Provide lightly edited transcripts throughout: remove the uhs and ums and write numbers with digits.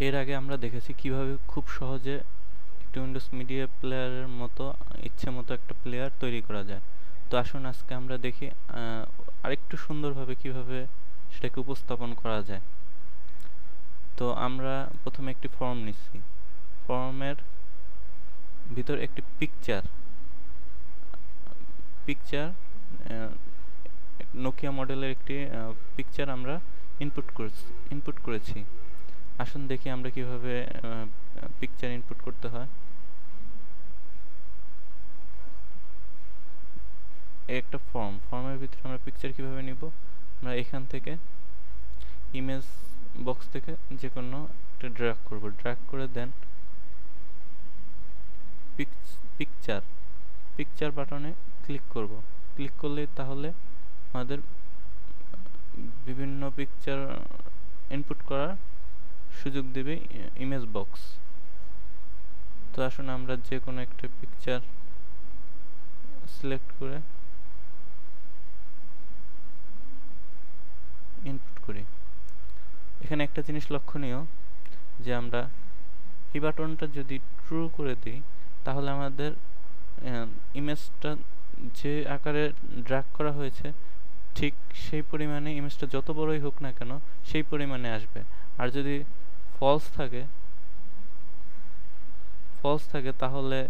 এর আগে আমরা দেখেছি কিভাবে খুব সহজে একটা উইন্ডোজ মিডিয়া প্লেয়ারের মতো ইচ্ছে মতো একটা প্লেয়ার তৈরি করা যায়। তো আসুন আজকে আমরা দেখি আরেকটু সুন্দরভাবে কিভাবে সেটাকে উপস্থাপন করা যায়। তো আমরা প্রথমে একটি ফর্ম নিচ্ছি, ফর্মের ভিতর একটি পিকচার নোকিয়া মডেলের একটি পিকচার আমরা ইনপুট করেছি। আসুন দেখি আমরা কিভাবে পিকচার ইনপুট করতে হয়। একটা ফর্মের ভিতরে আমরা পিকচার কিভাবে নিব, আমরা এখান থেকে ইমেজ বক্স থেকে যে কোনো একটা ড্র্যাগ করে দেন পিকচার বাটনে ক্লিক করলে তাহলে আমাদের বিভিন্ন পিকচার ইনপুট করার সুযোগ দেবে ইমেজ বক্স। তো আসুন আমরা যে কোনো একটা পিকচার সিলেক্ট করে ইনপুট করি। এখানে একটা জিনিস লক্ষণীয় যে আমরা এই বাটনটা যদি ট্রু করে দিই তাহলে আমাদের ইমেজটা যে আকারে ড্র্যাগ করা হয়েছে ঠিক সেই পরিমাণে ইমেজটা যত বড়ই হোক না কেন সেই পরিমাণে আসবে। আর যদি ফলস থাকে তাহলে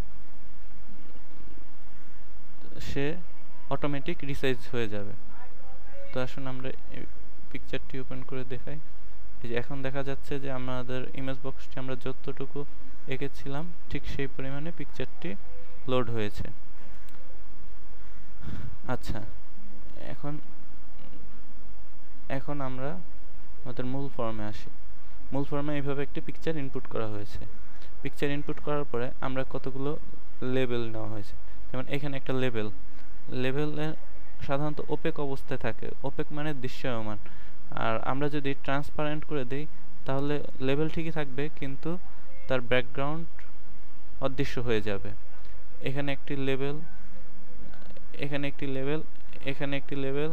সে অটোমেটিক রিসাইজ হয়ে যাবে। তো আসুন আমরা পিকচারটি ওপেন করে দেখাই। এই যে এখন দেখা যাচ্ছে যে আমাদের ইমেজ বক্সটি আমরা যতটুকু এঁকেছিলাম ঠিক সেই পরিমাণে পিকচারটি লোড হয়েছে। আচ্ছা, এখন আমরা আমাদের মূল ফর্মে আসি। মূল ফর্মে এইভাবে একটি পিকচার ইনপুট করা হয়েছে। পিকচার ইনপুট করার পরে আমরা কতগুলো লেবেল নেওয়া হয়েছে। যেমন এখানে একটা লেবেলে সাধারণত ওপেক অবস্থায় থাকে, ওপেক মানে দৃশ্যমান। আর আমরা যদি ট্রান্সপারেন্ট করে দিই তাহলে লেবেল ঠিকই থাকবে কিন্তু তার ব্যাকগ্রাউন্ড অদৃশ্য হয়ে যাবে। এখানে একটি লেবেল, এখানে একটি লেবেল, এখানে একটি লেবেল,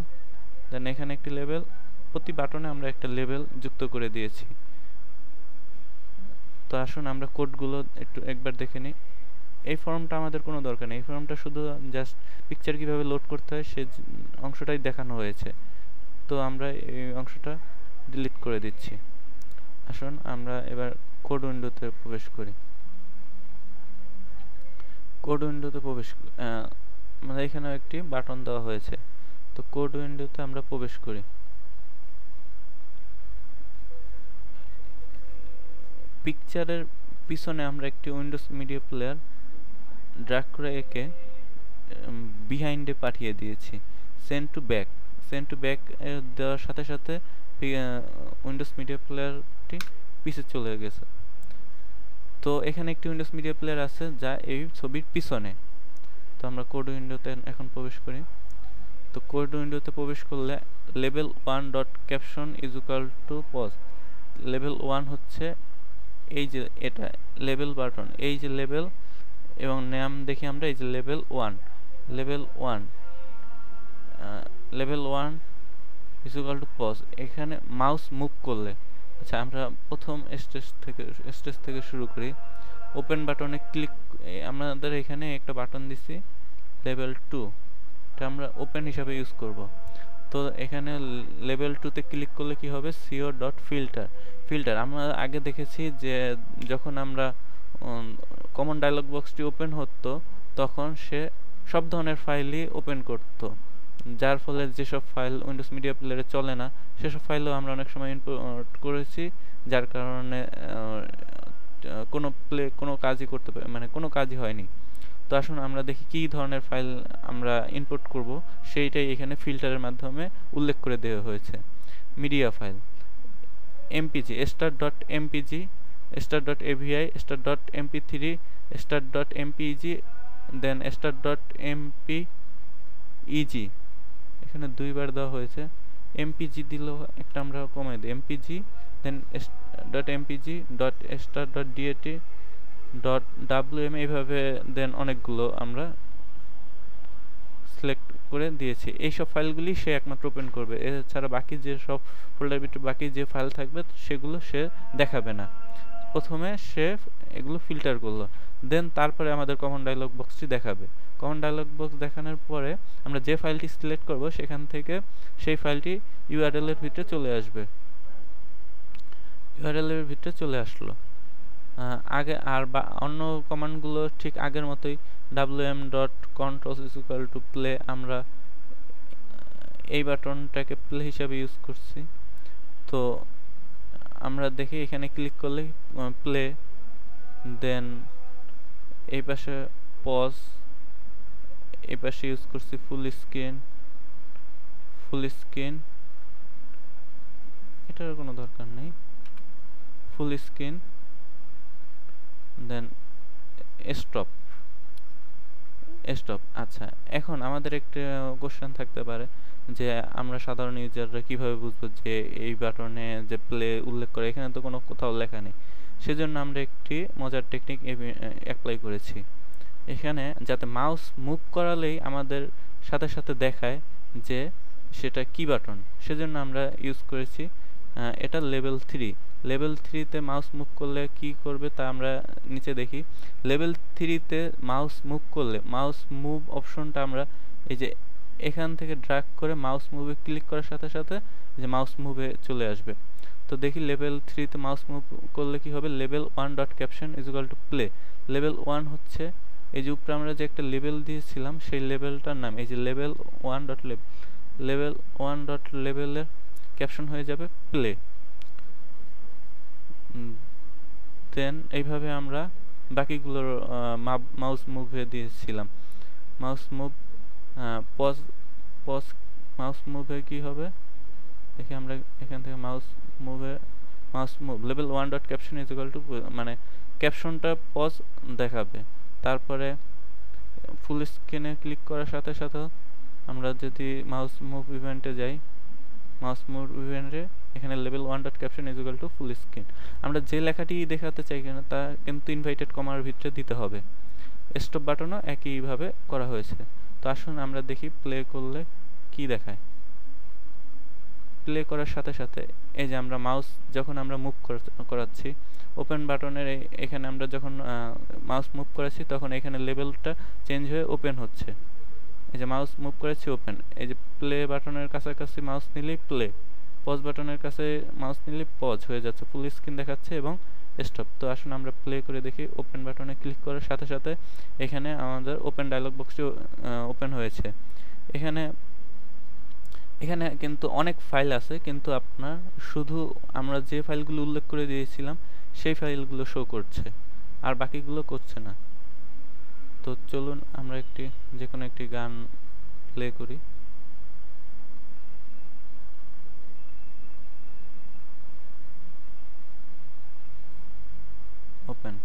দেন এখানে একটি লেবেল। প্রতি বাটনে আমরা একটা লেবেল যুক্ত করে দিয়েছি। তো আসুন আমরা কোডগুলো একবার দেখে নিই। এই ফর্মটা আমাদের কোনো দরকার নেই, এই ফর্মটা শুধু জাস্ট পিকচার কিভাবে লোড করতে হয় সেই অংশটাই দেখানো হয়েছে। তো আমরা এই অংশটা ডিলিট করে দিচ্ছি। আসুন আমরা এবার কোড উইন্ডোতে প্রবেশ করি। আমাদের এখানেও একটি বাটন দেওয়া হয়েছে। তো কোড উইন্ডোতে আমরা প্রবেশ করি। পিকচারের পিছনে আমরা একটি উইন্ডোজ মিডিয়া প্লেয়ার ড্র্যাগ করে একে বিহাইন্ডে পাঠিয়ে দিয়েছি। সেন্ড টু ব্যাক দেওয়ার সাথে সাথে উইন্ডোজ মিডিয়া প্লেয়ারটি পিছে চলে গেছে। তো এখানে একটি উইন্ডোজ মিডিয়া প্লেয়ার আছে যা এই ছবির পিছনে। তো আমরা কোড উইন্ডোতে এখন প্রবেশ করি। তো কোড উইন্ডোতে প্রবেশ করলে level 1 dot caption is equal to pause. Level 1 হচ্ছে এই যে এটা লেভেল বাটন, এই যে লেভেল এবং নাম দেখি আমরা এই যে level 1 is equal to pause. এখানে মাউস মুভ করলে, আচ্ছা আমরা প্রথম স্টেজ থেকে শুরু করি। ওপেন বাটনে ক্লিক, আমাদের এখানে একটা বাটন দিছি লেভেল 2, এটা আমরা ওপেন হিসাবে ইউজ করব। তো এখানে লেভেল 2 তে ক্লিক করলে কি হবে, সিও ডট ফিল্টার। আমরা আগে দেখেছি যে যখন আমরা কমন ডায়লগ বক্সটি ওপেন হতো তখন সে সব ধরনের ফাইলই ওপেন করতো, যার ফলে যেসব ফাইল উইন্ডোজ মিডিয়া প্লেয়ারে চলে না সেসব ফাইলও আমরা অনেক সময় ইম্পোর্ট করেছি, যার কারণে কোনো কাজই করতে মানে কোনো কাজই হয়নি। তো আসুন আমরা দেখি কী ধরনের ফাইল আমরা ইনপুট করব, সেইটাই এখানে ফিল্টারের মাধ্যমে উল্লেখ করে দেওয়া হয়েছে। Media file MPEG start.mpg, start.avi, start.mp3, start.mpeg, দেন start.mpeg। এখানে দুইবার দেওয়া হয়েছে। এমপিজি দিলেও একটা আমরা কমাই দিই, এমপিজি, দেন .mpg, .start.dat, .wm, এইভাবে দেন অনেকগুলো আমরা সিলেক্ট করে দিয়েছি। এই সব ফাইলগুলি সে একমাত্র ওপেন করবে, এছাড়া বাকি যে সব ফোল্ডার ভিতরে বাকি যে ফাইল থাকবে সেগুলো সে দেখাবে না। প্রথমে সে এগুলো ফিল্টার করলো, দেন তারপরে আমাদের কমন ডায়লগ বক্সটি দেখাবে। কমন ডায়লগ বক্স দেখানোর পরে আমরা যে ফাইলটি সিলেক্ট করব সেখান থেকে সেই ফাইলটি ইউআরএল এর ভিতরে চলে আসবে। ইউআরএল এর ভিতরে চলে আসলো। আগে আর অন্য কমান্ডগুলো ঠিক আগের মতোই wm.controls=play, আমরা এই বাটনটাকে প্লে হিসাবে ইউজ করছি। তো আমরা দেখি এখানে ক্লিক করলে প্লে, দেন এই পাশে পজ, এই পাশে ইউজ করছি ফুল স্ক্রিন, এটার কোনো দরকার নেই, ফুল স্ক্রিন, দেন স্টপ। আচ্ছা, এখন আমাদের একটা কোশ্চেন থাকতে পারে যে আমরা সাধারণ ইউজাররা কিভাবে বুঝবো যে এই বাটনে যে প্লে উল্লেখ করে, এখানে তো কোনো কোথাও লেখা নেই। সেজন্য আমরা একটি মজার টেকনিক অ্যাপ্লাই করেছি। এখানে যাতে মাউস মুভ করালেই আমাদের সাথে সাথে দেখায় যে সেটা কি বাটন, সেজন্য আমরা ইউজ করেছি এটা লেভেল 3। লেভেল 3-তে মাউস মুভ করলে কি করবে তা আমরা নিচে দেখি। লেভেল 3-তে মাউস মুভ করলে মাউস মুভ অপশনটা আমরা এই যে এখান থেকে ড্র্যাগ করে মাউস মুভে ক্লিক করার সাথে সাথে যে মাউস মুভে চলে আসবে। তো দেখি লেভেল 3-তে মাউস মুভ করলে কি হবে, লেভেল 1.caption=play। লেভেল 1 হচ্ছে এই যে উপরে আমরা যে একটা লেভেল দিয়েছিলাম সেই লেভেলটার নাম, এই যে লেভেল 1.level এর ক্যাপশন হয়ে যাবে প্লে। দেন এইভাবে আমরা বাকিগুলোর মাউস মুভে দিয়েছিলাম। মাউস মুভ পজ মাউস মুভে কি হবে দেখি আমরা এখান থেকে মাউস মুভ লেভেল 1.caption=, মানে ক্যাপশনটা পজ দেখাবে। তারপরে ফুল স্ক্রিনে ক্লিক করার সাথে সাথে আমরা যদি মাউস মুভ ইভেন্টে যাই, মাউস মুভ ইভেন্টে এখানে লেভেল 1.caption=full screen, আমরা যে লেখাটি দেখাতে চাই কিনা তা কিন্তু ইনভাইটেড কমার ভিতরে দিতে হবে। স্টপ বাটনও একইভাবে করা হয়েছে। তো আসুন আমরা দেখি প্লে করলে কি দেখায়। প্লে করার সাথে সাথে এই যে আমরা মাউস যখন আমরা মুভ করাচ্ছি ওপেন বাটনের এখানে আমরা যখন মাউস মুভ করাচ্ছি তখন এখানে লেভেলটা চেঞ্জ হয়ে ওপেন হচ্ছে। এই যে মাউস মুভ করেছি ওপেন, এই যে প্লে বাটনের কাছাকাছি মাউস নিলেই প্লে, পজ বাটনের কাছে মাউস নিলে পজ হয়ে যাচ্ছে, ফুল স্ক্রিন দেখাচ্ছে এবং স্টপ। তো আসুন আমরা প্লে করে দেখি। ওপেন বাটনে ক্লিক করার সাথে সাথে এখানে আমাদের ওপেন ডায়লগ বক্সটি ওপেন হয়েছে। এখানে কিন্তু অনেক ফাইল আছে, কিন্তু আপনার শুধু আমরা যে ফাইলগুলো উল্লেখ করে দিয়েছিলাম সেই ফাইলগুলো শো করছে, আর বাকিগুলো করছে না। তো চলুন আমরা যে কোনো একটি গান প্লে করি। ওপেন।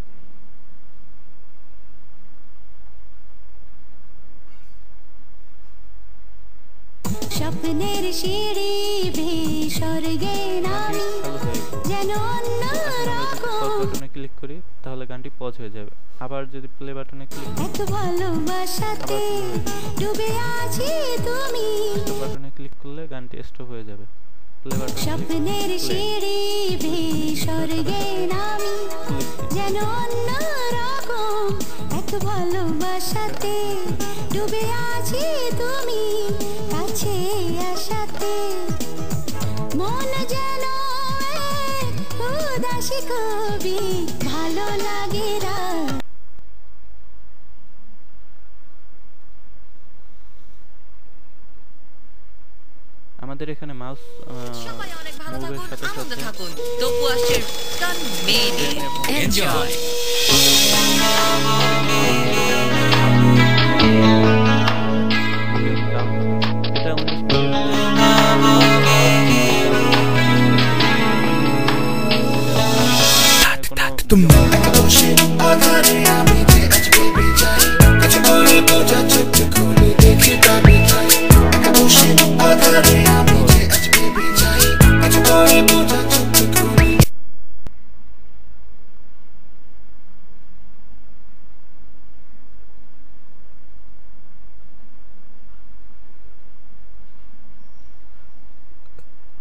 স্বপ্নের সিঁড়ি বেয়ে স্বর্গে নামি যেন বাটনে ক্লিক করি তাহলে গানটি পজ হয়ে যাবে। আবার যদি প্লে বাটনে ক্লিক করি, এত ভালোবাসাতে ডুবে আছি তুমি, স্টপ বাটনে ক্লিক করলে গানটি স্টপ হয়ে যাবে। প্লে বাটনে স্বপ্নের সিঁড়ি বেয়ে স্বর্গে নামি যেন অন্যরকম, এত ভালোবাসাতে ডুবে আছি তুমি, কাছে আসাতে মন যেন উদাসী কবি ভালো লাগে রা। আমাদের এখানে মাউস মুভের সাথে সাথে থাকুন। তপু আসছে গান মেনে এনজয়।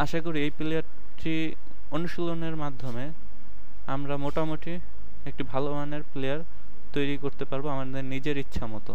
আশা করি এই প্লেয়ারটি অনুশীলনের মাধ্যমে আমরা মোটামুটি একটি ভালো মানের প্লেয়ার তৈরি করতে পারবো আমাদের নিজের ইচ্ছা মতো।